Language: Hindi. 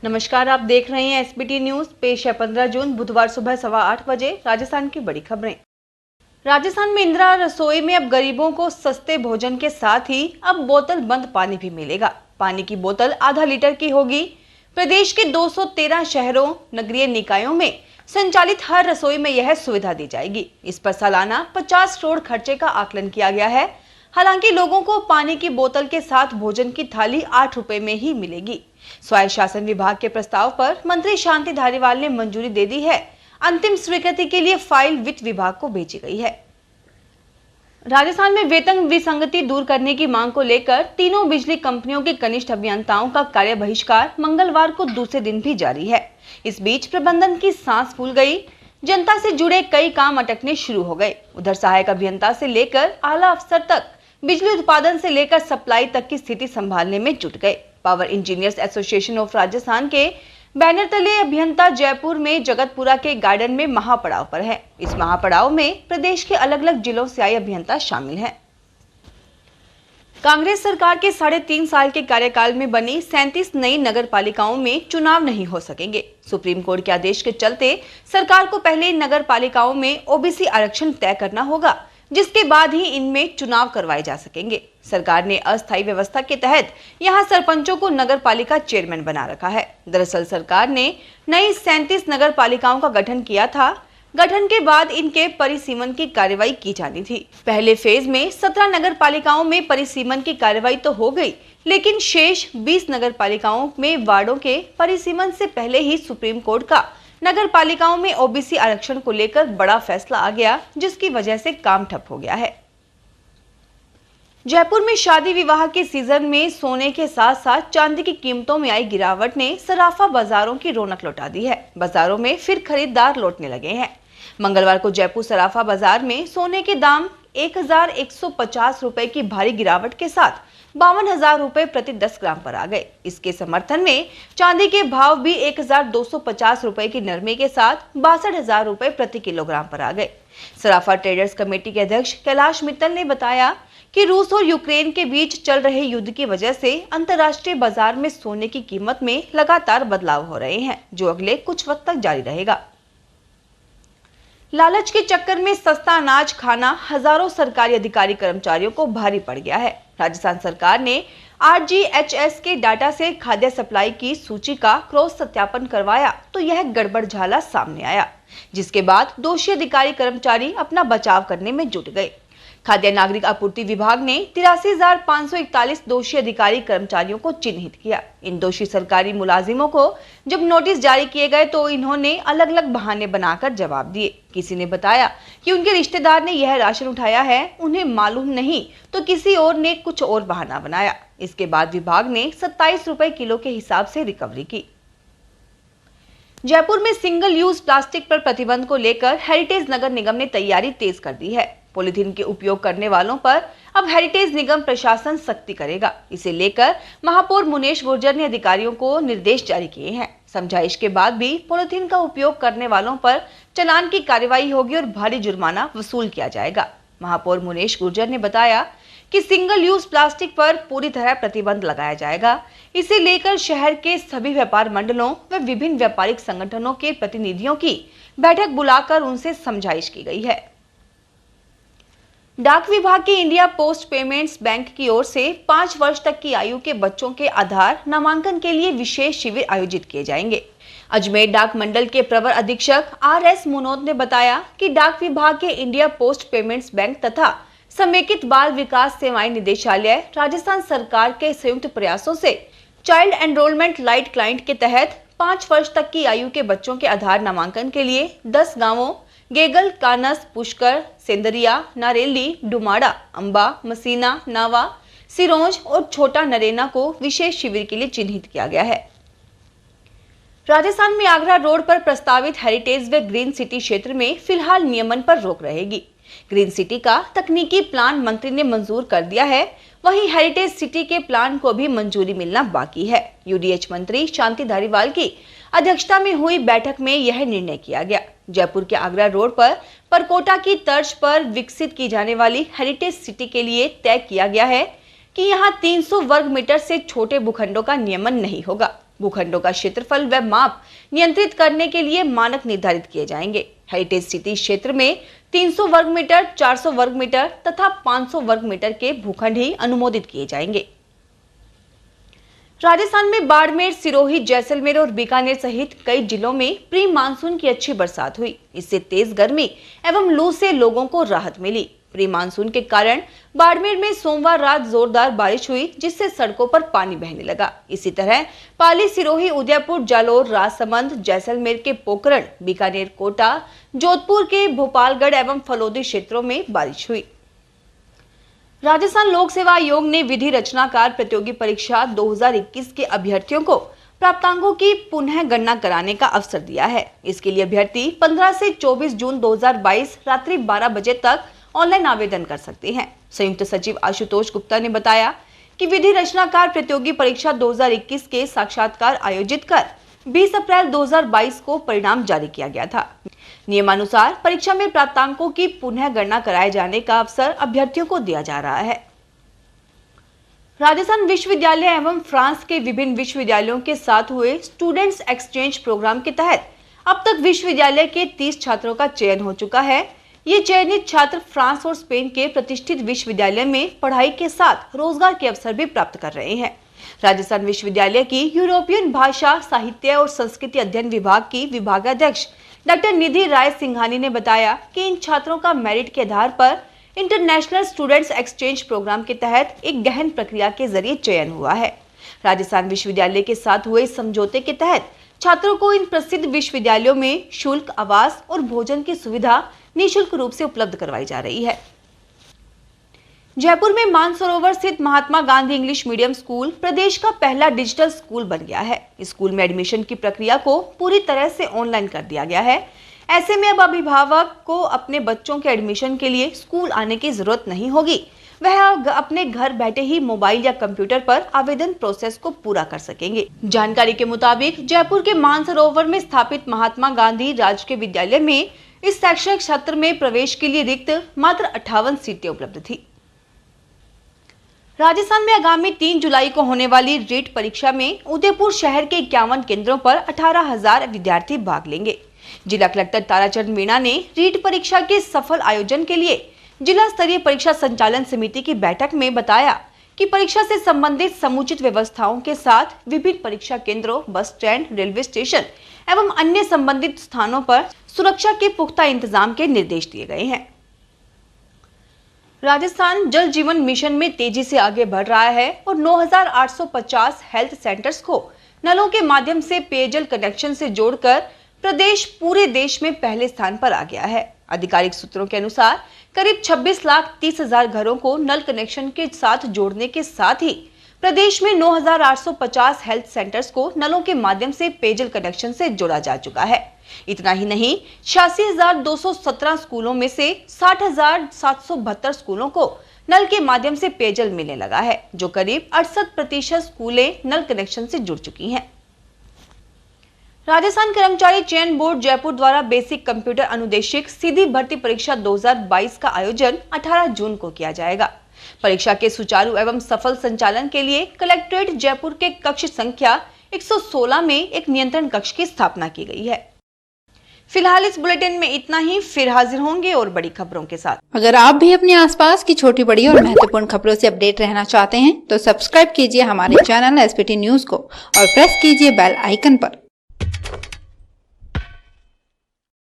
नमस्कार, आप देख रहे हैं एसबीटी न्यूज। पेश है 15 जून बुधवार सुबह 8:15 बजे राजस्थान की बड़ी खबरें। राजस्थान में इंदिरा रसोई में अब गरीबों को सस्ते भोजन के साथ ही अब बोतल बंद पानी भी मिलेगा। पानी की बोतल आधा लीटर की होगी। प्रदेश के 213 शहरों, नगरीय निकायों में संचालित हर रसोई में यह सुविधा दी जाएगी। इस पर सालाना 50 करोड़ खर्चे का आकलन किया गया है। हालांकि लोगों को पानी की बोतल के साथ भोजन की थाली 8 रुपए में ही मिलेगी। स्वायत्त शासन विभाग के प्रस्ताव पर मंत्री शांति धारीवाल ने मंजूरी दे दी है। अंतिम स्वीकृति के लिए फाइल वित्त विभाग को भेजी गई है। राजस्थान में वेतन विसंगति दूर करने की मांग को लेकर तीनों बिजली कंपनियों के कनिष्ठ अभियंताओं का कार्य बहिष्कार मंगलवार को दूसरे दिन भी जारी है। इस बीच प्रबंधन की सांस फूल गई। जनता से जुड़े कई काम अटकने शुरू हो गए। उधर सहायक अभियंता से लेकर आला अफसर तक बिजली उत्पादन से लेकर सप्लाई तक की स्थिति संभालने में जुट गए। Power engineers association of Rajasthan के बैनर तले अभियंता जयपुर में जगतपुरा के गार्डन में महापड़ाव पर है। इस महापड़ाव में प्रदेश के अलग अलग जिलों से आए अभियंता शामिल हैं। कांग्रेस सरकार के 3.5 साल के कार्यकाल में बनी 37 नई नगर पालिकाओं में चुनाव नहीं हो सकेंगे। सुप्रीम कोर्ट के आदेश के चलते सरकार को पहले नगर पालिकाओं में ओबीसी आरक्षण तय करना होगा, जिसके बाद ही इनमें चुनाव करवाए जा सकेंगे। सरकार ने अस्थायी व्यवस्था के तहत यहां सरपंचों को नगर पालिका चेयरमैन बना रखा है। दरअसल सरकार ने नई 37 नगर पालिकाओं का गठन किया था। गठन के बाद इनके परिसीमन की कार्रवाई की जानी थी। पहले फेज में 17 नगर पालिकाओं में परिसीमन की कार्रवाई तो हो गई, लेकिन शेष 20 नगर पालिकाओं में वार्डों के परिसीमन से पहले ही सुप्रीम कोर्ट का नगर पालिकाओं में ओबीसी आरक्षण को लेकर बड़ा फैसला आ गया, जिसकी वजह से काम ठप हो गया है। जयपुर में शादी विवाह के सीजन में सोने के साथ साथ चांदी की कीमतों में आई गिरावट ने सराफा बाजारों की रौनक लौटा दी है। बाजारों में फिर खरीदार लौटने लगे हैं। मंगलवार को जयपुर सराफा बाजार में सोने के दाम 1150 रुपए की भारी गिरावट के साथ 52,000 रुपए प्रति 10 ग्राम पर आ गए। इसके समर्थन में चांदी के भाव भी 1,250 रुपए की नरमी के साथ 62,000 रुपए प्रति किलोग्राम पर आ गए। सराफा ट्रेडर्स कमेटी के अध्यक्ष कैलाश मित्तल ने बताया कि रूस और यूक्रेन के बीच चल रहे युद्ध की वजह से अंतर्राष्ट्रीय बाजार में सोने की कीमत में लगातार बदलाव हो रहे हैं, जो अगले कुछ वक्त तक जारी रहेगा। लालच के चक्कर में सस्ता अनाज खाना हजारों सरकारी अधिकारी कर्मचारियों को भारी पड़ गया है। राजस्थान सरकार ने RGHS के डाटा से खाद्य सप्लाई की सूची का क्रॉस सत्यापन करवाया तो यह गड़बड़झाला सामने आया, जिसके बाद दोषी अधिकारी कर्मचारी अपना बचाव करने में जुट गए। खाद्य नागरिक आपूर्ति विभाग ने 83,541 दोषी अधिकारी कर्मचारियों को चिन्हित किया। इन दोषी सरकारी मुलाजिमों को जब नोटिस जारी किए गए तो इन्होंने अलग अलग बहाने बनाकर जवाब दिए। किसी ने बताया कि उनके रिश्तेदार ने यह राशन उठाया है, उन्हें मालूम नहीं, तो किसी और ने कुछ और बहाना बनाया। इसके बाद विभाग ने 27 रुपए किलो के हिसाब से रिकवरी की। जयपुर में सिंगल यूज प्लास्टिक पर प्रतिबंध को लेकर हेरिटेज नगर निगम ने तैयारी तेज कर दी है। पॉलीथीन के उपयोग करने वालों पर अब हेरिटेज निगम प्रशासन सख्ती करेगा। इसे लेकर महापौर मुनेश गुर्जर ने अधिकारियों को निर्देश जारी किए हैं। समझाइश के बाद भी पॉलीथीन का उपयोग करने वालों पर चालान की कार्रवाई होगी और भारी जुर्माना वसूल किया जाएगा। महापौर मुनेश गुर्जर ने बताया कि सिंगल यूज प्लास्टिक पर पूरी तरह प्रतिबंध लगाया जाएगा। इसे लेकर शहर के सभी व्यापार मंडलों व विभिन्न व्यापारिक संगठनों के प्रतिनिधियों की बैठक बुलाकर उनसे समझाइश की गई है। डाक विभाग के इंडिया पोस्ट पेमेंट्स बैंक की ओर से 5 वर्ष तक की आयु के बच्चों के आधार नामांकन के लिए विशेष शिविर आयोजित किए जाएंगे। अजमेर डाक मंडल के प्रवर अधीक्षक RS मुनोद ने बताया कि डाक विभाग के इंडिया पोस्ट पेमेंट्स बैंक तथा समेकित बाल विकास सेवाएं निदेशालय राजस्थान सरकार के संयुक्त प्रयासों से चाइल्ड एनरोलमेंट लाइट क्लाइंट के तहत 5 वर्ष तक की आयु के बच्चों के आधार नामांकन के लिए 10 गांवों गेगल, कानस, पुष्कर, सेंदरिया, नारेली, डुमाड़ा, अंबा, मसीना, नावा, सिरोंज और छोटा नरेना को विशेष शिविर के लिए चिन्हित किया गया है। राजस्थान में आगरा रोड पर प्रस्तावित हेरिटेज व ग्रीन सिटी क्षेत्र में फिलहाल नियमन पर रोक रहेगी। ग्रीन सिटी का तकनीकी प्लान मंत्री ने मंजूर कर दिया है, वहीं हेरिटेज सिटी के प्लान को भी मंजूरी मिलना बाकी है। UDH मंत्री शांति धारीवाल की अध्यक्षता में हुई बैठक में यह निर्णय किया गया। जयपुर के आगरा रोड पर परकोटा की तर्ज पर विकसित की जाने वाली हेरिटेज सिटी के लिए तय किया गया है कि यहाँ 300 वर्ग मीटर से छोटे भूखंडों का नियमन नहीं होगा। भूखंडों का क्षेत्रफल व माप नियंत्रित करने के लिए मानक निर्धारित किए जाएंगे। हेरिटेज सिटी क्षेत्र में 300 वर्ग मीटर, 400 वर्ग मीटर तथा 500 वर्ग मीटर के भूखंड ही अनुमोदित किए जाएंगे। राजस्थान में बाड़मेर, सिरोही, जैसलमेर और बीकानेर सहित कई जिलों में प्री मानसून की अच्छी बरसात हुई। इससे तेज गर्मी एवं लू से लोगों को राहत मिली। प्री मानसून के कारण बाड़मेर में सोमवार रात जोरदार बारिश हुई, जिससे सड़कों पर पानी बहने लगा। इसी तरह पाली, सिरोही, उदयपुर, जालोर, राजसमंद, जैसलमेर के पोखरण, बीकानेर, कोटा, जोधपुर के भोपालगढ़ एवं फलोदी क्षेत्रों में बारिश हुई। राजस्थान लोक सेवा आयोग ने विधि रचनाकार प्रतियोगी परीक्षा 2021 के अभ्यर्थियों को प्राप्तांकों की पुनः गणना कराने का अवसर दिया है। इसके लिए अभ्यर्थी 15 से 24 जून 2022 रात्रि 12 बजे तक ऑनलाइन आवेदन कर सकते हैं। संयुक्त सचिव आशुतोष गुप्ता ने बताया कि विधि रचनाकार प्रतियोगी परीक्षा 2021 के साक्षात्कार आयोजित कर 20 अप्रैल 2022 को परिणाम जारी किया गया था। नियमानुसार परीक्षा में प्राप्तांकों की पुनः गणना कराए जाने का अवसर अभ्यर्थियों को दिया जा रहा है। राजस्थान विश्वविद्यालय एवं फ्रांस के विभिन्न विश्वविद्यालयों के साथ हुए स्टूडेंट्स एक्सचेंज प्रोग्राम के तहत अब तक विश्वविद्यालय के 30 छात्रों का चयन हो चुका है। ये चयनित छात्र फ्रांस और स्पेन के प्रतिष्ठित विश्वविद्यालय में पढ़ाई के साथ रोजगार के अवसर भी प्राप्त कर रहे हैं। राजस्थान विश्वविद्यालय की यूरोपियन भाषा, साहित्य और संस्कृति अध्ययन विभाग की विभागाध्यक्ष डॉक्टर निधि राय सिंघानी ने बताया कि इन छात्रों का मेरिट के आधार पर इंटरनेशनल स्टूडेंट्स एक्सचेंज प्रोग्राम के तहत एक गहन प्रक्रिया के जरिए चयन हुआ है। राजस्थान विश्वविद्यालय के साथ हुए इस समझौते के तहत छात्रों को इन प्रसिद्ध विश्वविद्यालयों में शुल्क, आवास और भोजन की सुविधा निःशुल्क रूप से उपलब्ध करवाई जा रही है। जयपुर में मानसरोवर स्थित Mahatma Gandhi English medium school प्रदेश का पहला डिजिटल स्कूल बन गया है। इस स्कूल में एडमिशन की प्रक्रिया को पूरी तरह से ऑनलाइन कर दिया गया है। ऐसे में अब अभिभावक को अपने बच्चों के एडमिशन के लिए स्कूल आने की जरूरत नहीं होगी। वह अपने घर बैठे ही मोबाइल या कंप्यूटर पर आवेदन प्रोसेस को पूरा कर सकेंगे। जानकारी के मुताबिक जयपुर के मानसरोवर में स्थापित महात्मा गांधी राजकीय विद्यालय में इस शैक्षणिक सत्र में प्रवेश के लिए रिक्त मात्र 58 सीटें उपलब्ध थी। राजस्थान में आगामी 3 जुलाई को होने वाली रीट परीक्षा में उदयपुर शहर के 51 केंद्रों पर 18,000 विद्यार्थी भाग लेंगे। जिला कलेक्टर ताराचंद मीणा ने रीट परीक्षा के सफल आयोजन के लिए जिला स्तरीय परीक्षा संचालन समिति की बैठक में बताया कि परीक्षा से संबंधित समुचित व्यवस्थाओं के साथ विभिन्न परीक्षा केंद्रों, बस स्टैंड, रेलवे स्टेशन एवं अन्य संबंधित स्थानों पर सुरक्षा के पुख्ता इंतजाम के निर्देश दिए गए हैं। राजस्थान जल जीवन मिशन में तेजी से आगे बढ़ रहा है और 9,850 हेल्थ सेंटर्स को नलों के माध्यम से पेयजल कनेक्शन से जोड़कर प्रदेश पूरे देश में पहले स्थान पर आ गया है। आधिकारिक सूत्रों के अनुसार करीब 26,30,000 घरों को नल कनेक्शन के साथ जोड़ने के साथ ही प्रदेश में 9,850 हेल्थ सेंटर्स को नलों के माध्यम से पेयजल कनेक्शन से जोड़ा जा चुका है। इतना ही नहीं, 86,217 स्कूलों में से 60,772 स्कूलों को नल के माध्यम से पेयजल मिलने लगा है, जो करीब 68% स्कूलें नल कनेक्शन से जुड़ चुकी हैं। राजस्थान कर्मचारी चयन बोर्ड जयपुर द्वारा बेसिक कंप्यूटर अनुदेशिक सीधी भर्ती परीक्षा 2022 का आयोजन 18 जून को किया जाएगा। परीक्षा के सुचारू एवं सफल संचालन के लिए कलेक्ट्रेट जयपुर के कक्ष संख्या 116 में एक नियंत्रण कक्ष की स्थापना की गई है। फिलहाल इस बुलेटिन में इतना ही। फिर हाजिर होंगे और बड़ी खबरों के साथ। अगर आप भी अपने आसपास की छोटी बड़ी और महत्वपूर्ण खबरों से अपडेट रहना चाहते हैं तो सब्सक्राइब कीजिए हमारे चैनल SBT न्यूज को और प्रेस कीजिए बेल आइकन पर।